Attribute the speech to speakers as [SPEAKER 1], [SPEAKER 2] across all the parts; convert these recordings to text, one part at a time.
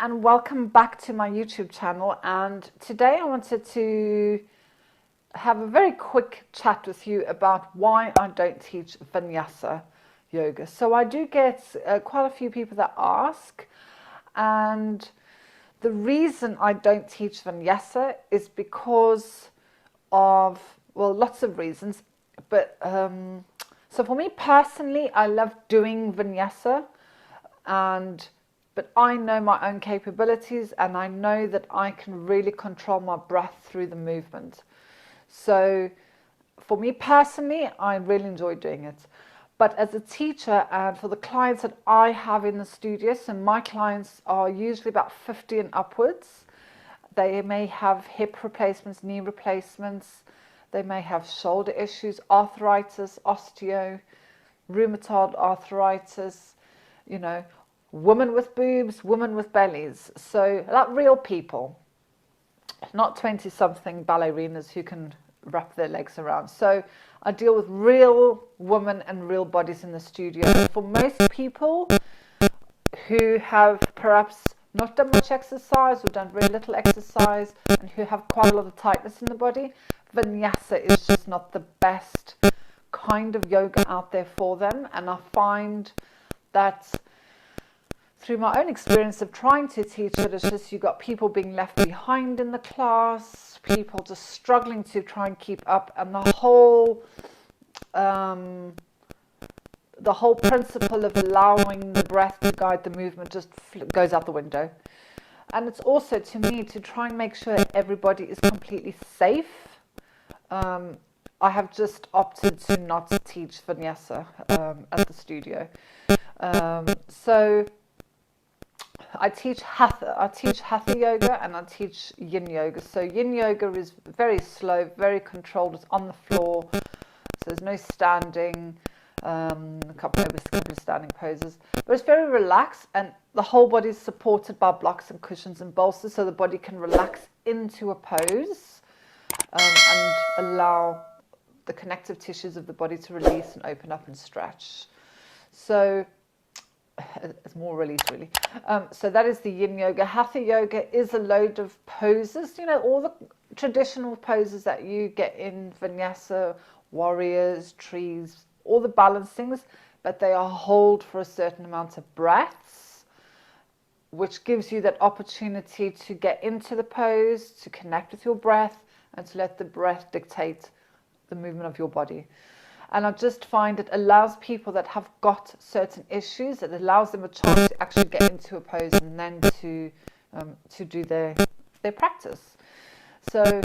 [SPEAKER 1] and welcome back to my YouTube channel. And today I wanted to have a very quick chat with you about why I don't teach Vinyasa yoga. So I do get quite a few people that ask, and the reason I don't teach Vinyasa is because of, well, lots of reasons, but so for me personally, I love doing Vinyasa, but I know my own capabilities, and I know that I can really control my breath through the movement. So for me personally, I really enjoy doing it. But as a teacher, and for the clients that I have in the studio, so my clients are usually about 50 and upwards. They may have hip replacements, knee replacements. They may have shoulder issues, arthritis, osteo, rheumatoid arthritis, you know, women with boobs, women with bellies. So like real people, not 20-something ballerinas who can wrap their legs around. So I deal with real women and real bodies in the studio. For most people who have perhaps not done much exercise or done very little exercise and who have quite a lot of tightness in the body, Vinyasa is just not the best kind of yoga out there for them. And I find that through my own experience of trying to teach it, it's just you got people being left behind in the class, people just struggling to try and keep up, and the whole principle of allowing the breath to guide the movement just goes out the window. And it's also, to me, to try and make sure that everybody is completely safe. I have just opted to not teach Vinyasa at the studio. So I teach Hatha yoga and I teach Yin yoga. So Yin yoga is very slow, very controlled. It's on the floor, so there's no standing. A couple of standing poses, but it's very relaxed, and the whole body is supported by blocks and cushions and bolsters, so the body can relax into a pose and allow the connective tissues of the body to release and open up and stretch. So it's more release, really. So that is the Yin yoga. Hatha yoga is a load of poses, you know, all the traditional poses that you get in Vinyasa, warriors, trees, all the balancings, but they are held for a certain amount of breaths, which gives you that opportunity to get into the pose, to connect with your breath, and to let the breath dictate the movement of your body. And I just find it allows people that have got certain issues, it allows them a chance to actually get into a pose and then to do their practice. So,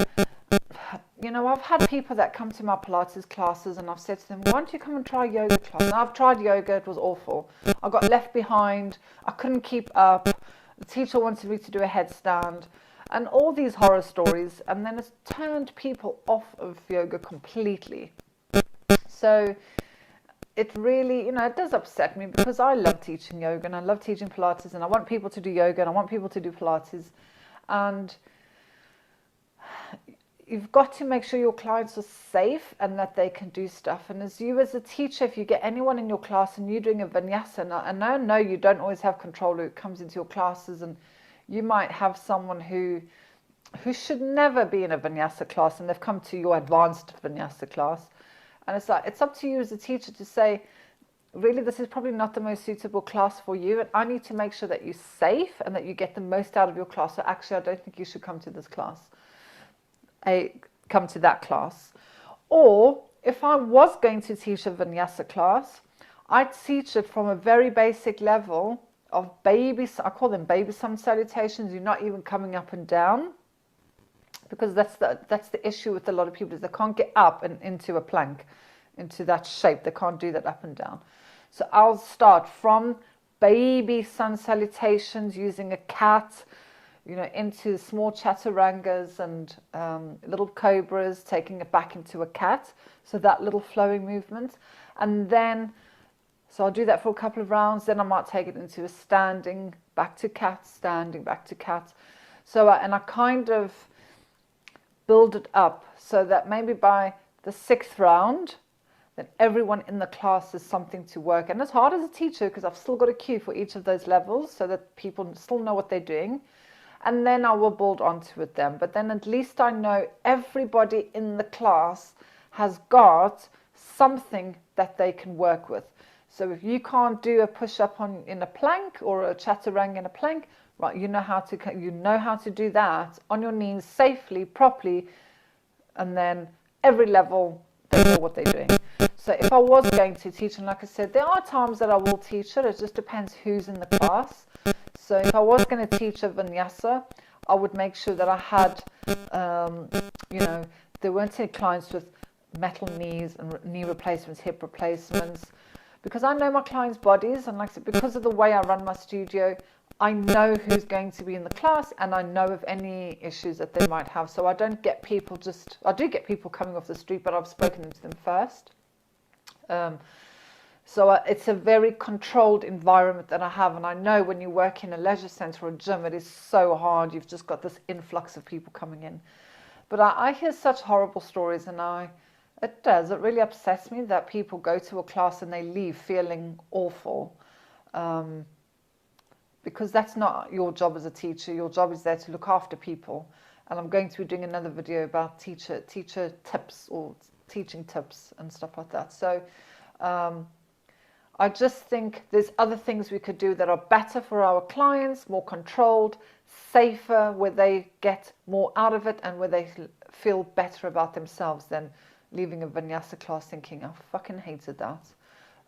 [SPEAKER 1] you know, I've had people that come to my Pilates classes and I've said to them, why don't you come and try yoga class? And I've tried yoga, it was awful. I got left behind, I couldn't keep up, the teacher wanted me to do a headstand, and all these horror stories, and then it's turned people off of yoga completely. So it really, you know, it does upset me, because I love teaching yoga and I love teaching Pilates, and I want people to do yoga and I want people to do Pilates, and you've got to make sure your clients are safe and that they can do stuff. And as a teacher, if you get anyone in your class and you're doing a Vinyasa, and I know you don't always have control who comes into your classes, and you might have someone who should never be in a Vinyasa class and they've come to your advanced Vinyasa class. And it's like, it's up to you as a teacher to say, really, this is probably not the most suitable class for you, and I need to make sure that you're safe and that you get the most out of your class. So actually, I don't think you should come to this class. Come to that class. Or if I was going to teach a Vinyasa class, I'd teach it from a very basic level of I call them baby sun salutations. You're not even coming up and down, because that's the issue with a lot of people, is they can't get up and into a plank, into that shape. They can't do that up and down. So I'll start from baby sun salutations using a cat, you know, into small chaturangas and little cobras, taking it back into a cat. So that little flowing movement. And then, so I'll do that for a couple of rounds. Then I might take it into a standing, back to cat, standing, back to cat. So, and I kind of build it up so that maybe by the 6th round, then everyone in the class has something to work. And it's hard as a teacher because I've still got a cue for each of those levels so that people still know what they're doing. And then I will build onto it then. But then at least I know everybody in the class has got something that they can work with. So if you can't do a push-up in a plank or a chaturanga in a plank, right, you know how to do that on your knees safely, properly, and then every level they know what they're doing. So if I was going to teach, and like I said, there are times that I will teach it. It just depends who's in the class. So if I was going to teach a vinyasa, I would make sure that I had, there weren't any clients with metal knees and knee replacements, hip replacements, because I know my clients' bodies, and like I said, because of the way I run my studio, I know who's going to be in the class, and I know of any issues that they might have. So I don't get people I do get people coming off the street, but I've spoken to them first. So it's a very controlled environment that I have, and I know when you work in a leisure centre or a gym, it is so hard. You've just got this influx of people coming in. But I hear such horrible stories, and it really upsets me that people go to a class and they leave feeling awful. Because that's not your job as a teacher. Your job is there to look after people. And I'm going to be doing another video about teacher tips or teaching tips and stuff like that. So I just think there's other things we could do that are better for our clients, more controlled, safer, where they get more out of it and where they feel better about themselves than leaving a vinyasa class thinking, I fucking hated that.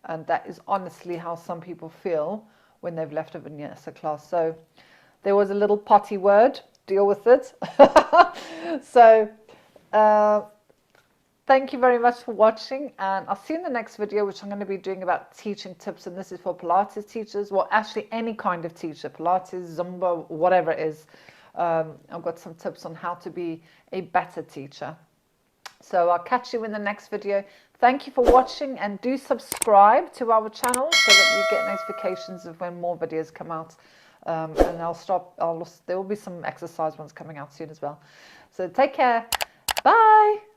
[SPEAKER 1] And that is honestly how some people feel when they've left a vinyasa class. So there was a little potty word, deal with it. So thank you very much for watching, and I'll see you in the next video, which I'm going to be doing about teaching tips, and this is for Pilates teachers, well actually any kind of teacher, Pilates, Zumba, whatever it is. I've got some tips on how to be a better teacher. So I'll catch you in the next video. Thank you for watching, and do subscribe to our channel so that you get notifications of when more videos come out. And there will be some exercise ones coming out soon as well. So take care. Bye.